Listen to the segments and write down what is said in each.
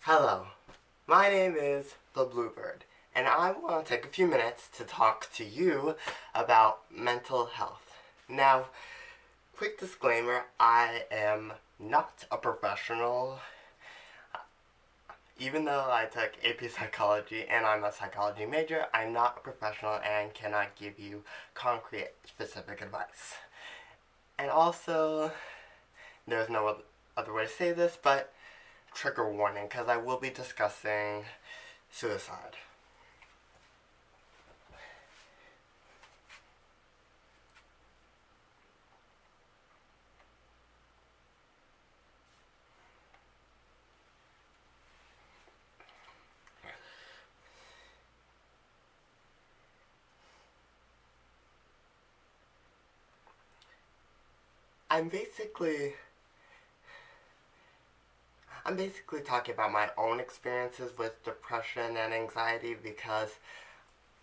Hello, my name is the Bluebird, and I want to take a few minutes to talk to you about mental health. Now, quick disclaimer, I am not a professional. Even though I took AP Psychology and I'm a psychology major, I'm not a professional and cannot give you concrete, specific advice. And also, there's no other way to say this, but trigger warning, because I will be discussing suicide. I'm basically talking about my own experiences with depression and anxiety because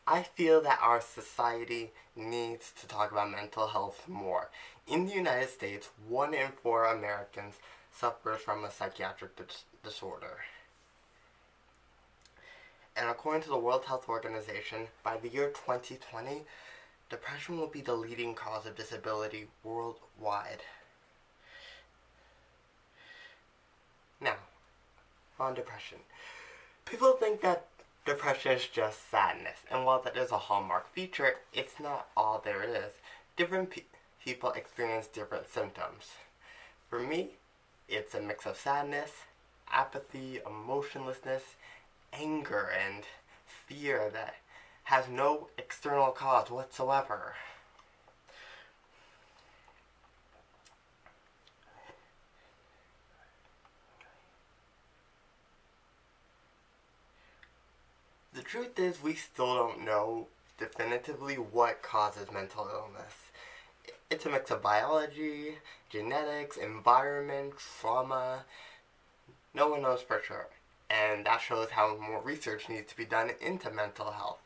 I feel that our society needs to talk about mental health more. In the United States, 1 in 4 Americans suffers from a psychiatric disorder. And according to the World Health Organization, by the year 2020, depression will be the leading cause of disability worldwide. Now, on depression. People think that depression is just sadness, and while that is a hallmark feature, it's not all there is. Different people experience different symptoms. For me, it's a mix of sadness, apathy, emotionlessness, anger, and fear that has no external cause whatsoever. The truth is, we still don't know definitively what causes mental illness. It's a mix of biology, genetics, environment, trauma. No one knows for sure. And that shows how more research needs to be done into mental health.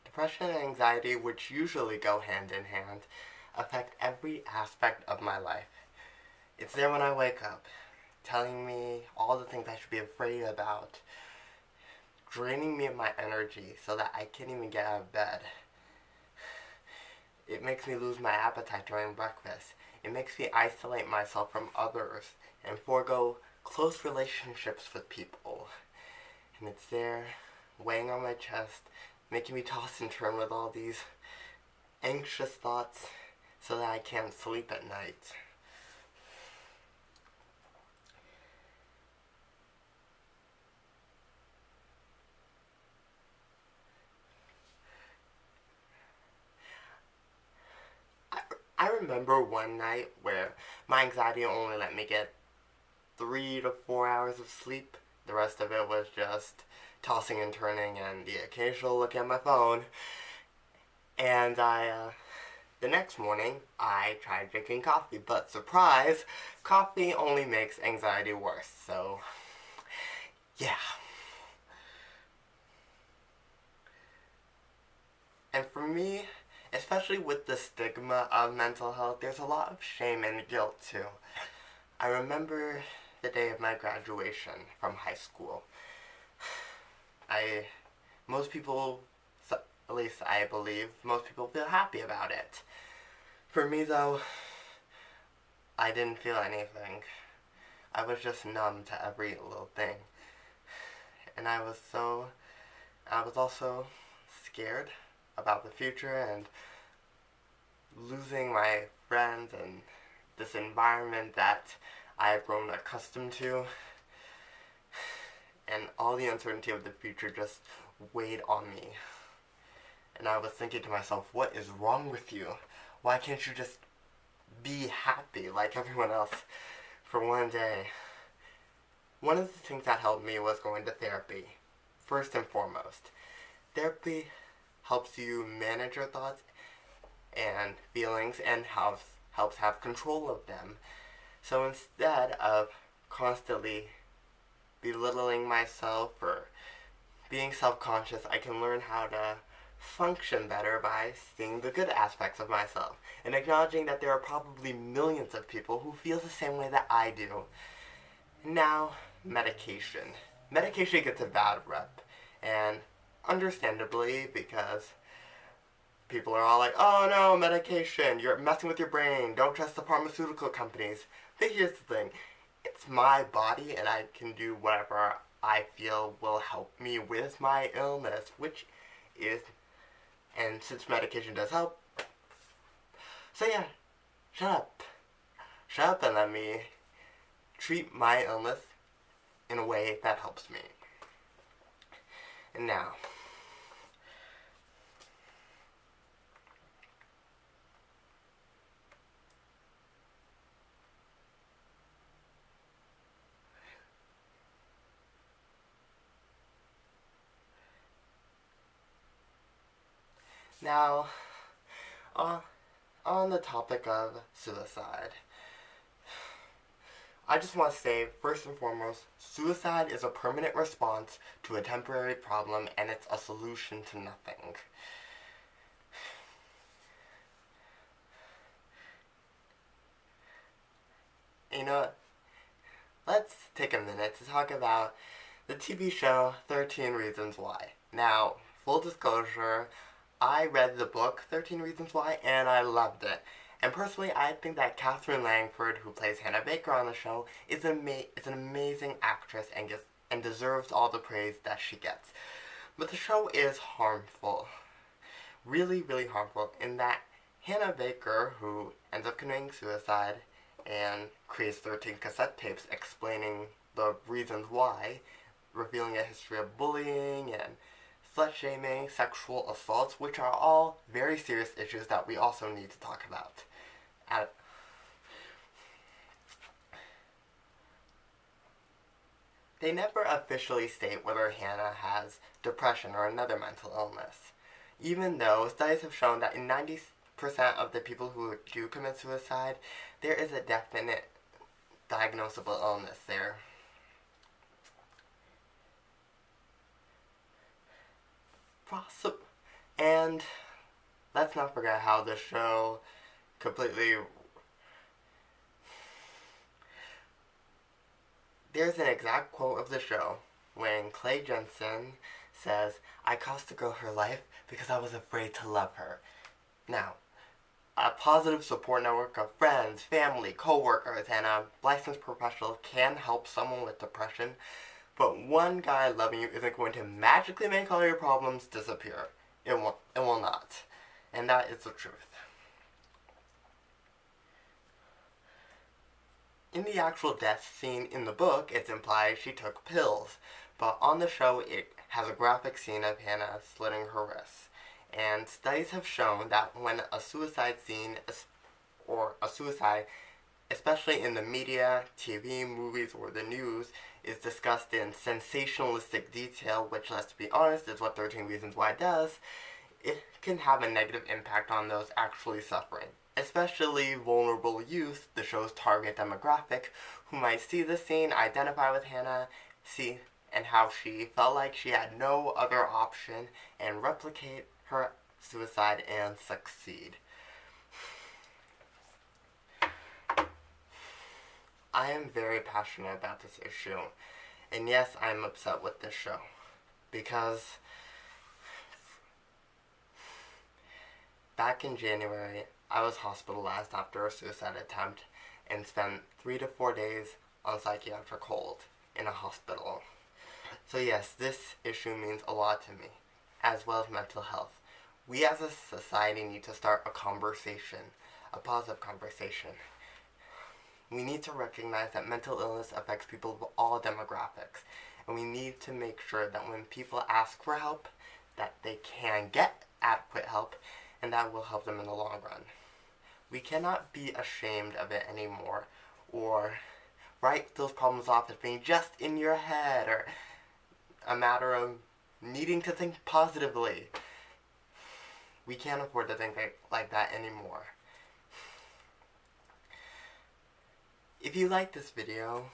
Depression and anxiety, which usually go hand in hand, affect every aspect of my life. It's there when I wake up, telling me all the things I should be afraid about, draining me of my energy so that I can't even get out of bed. It makes me lose my appetite during breakfast. It makes me isolate myself from others and forego close relationships with people. And it's there, weighing on my chest, making me toss and turn with all these anxious thoughts so that I can't sleep at night. I remember one night where my anxiety only let me get 3 to 4 hours of sleep. The rest of it was just tossing and turning and the occasional look at my phone. And the next morning, I tried drinking coffee, but surprise, coffee only makes anxiety worse. So, yeah. And for me, especially with the stigma of mental health, there's a lot of shame and guilt too. I remember the day of my graduation from high school. Most people, at least I believe, most people feel happy about it. For me though, I didn't feel anything. I was just numb to every little thing. And I was also scared about the future and losing my friends and this environment that I had grown accustomed to. And all the uncertainty of the future just weighed on me. And I was thinking to myself, what is wrong with you? Why can't you just be happy like everyone else for one day? One of the things that helped me was going to therapy. First and foremost, therapy helps you manage your thoughts and feelings and helps have control of them. So instead of constantly belittling myself or being self-conscious, I can learn how to function better by seeing the good aspects of myself and acknowledging that there are probably millions of people who feel the same way that I do. Now, medication. Medication gets a bad rep, and understandably, because people are all like, oh no, medication, you're messing with your brain, don't trust the pharmaceutical companies. But here's the thing, it's my body and I can do whatever I feel will help me with my illness, which is, and since medication does help, so yeah, shut up. Shut up and let me treat my illness in a way that helps me. And now, on the topic of suicide, I just want to say, first and foremost, suicide is a permanent response to a temporary problem, and it's a solution to nothing. You know what? Let's take a minute to talk about the TV show 13 Reasons Why. Now, full disclosure, I read the book 13 Reasons Why and I loved it. And personally, I think that Catherine Langford, who plays Hannah Baker on the show, is an amazing actress and deserves all the praise that she gets. But the show is harmful. Really, really harmful in that Hannah Baker, who ends up committing suicide and creates 13 cassette tapes explaining the reasons why, revealing a history of bullying and slut-shaming, sexual assaults, which are all very serious issues that we also need to talk about. They never officially state whether Hannah has depression or another mental illness, even though studies have shown that in 90% of the people who do commit suicide, there is a definite diagnosable illness there. And let's not forget how the show completely... There's an exact quote of the show when Clay Jensen says, "I cost the girl her life because I was afraid to love her." Now, a positive support network of friends, family, co-workers, and a licensed professional can help someone with depression, but one guy loving you isn't going to magically make all your problems disappear. It will not. And that is the truth. In the actual death scene in the book, it's implied she took pills, but on the show it has a graphic scene of Hannah slitting her wrists. And studies have shown that when a suicide scene, or a suicide, especially in the media, TV, movies, or the news, is discussed in sensationalistic detail, which, let's be honest, is what 13 Reasons Why does, it can have a negative impact on those actually suffering. Especially vulnerable youth, the show's target demographic, who might see the scene, identify with Hannah, see and how she felt like she had no other option, and replicate her suicide and succeed. I am very passionate about this issue, and yes, I'm upset with this show, because back in January, I was hospitalized after a suicide attempt and spent 3 to 4 days on psychiatric hold in a hospital. So yes, this issue means a lot to me, as well as mental health. We as a society need to start a conversation, a positive conversation. We need to recognize that mental illness affects people of all demographics, and we need to make sure that when people ask for help, that they can get adequate help, and that will help them in the long run. We cannot be ashamed of it anymore, or write those problems off as being just in your head, or a matter of needing to think positively. We can't afford to think like that anymore. If you like this video,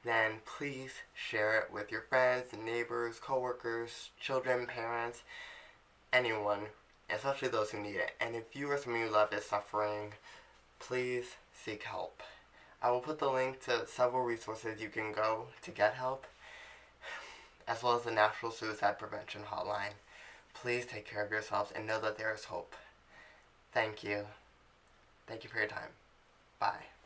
then please share it with your friends, neighbors, coworkers, children, parents. anyone, especially those who need it. And if you or someone you love is suffering, please seek help. I will put the link to several resources you can go to get help, as well as the National Suicide Prevention Hotline. Please take care of yourselves and know that there is hope. Thank you. Thank you for your time. Bye.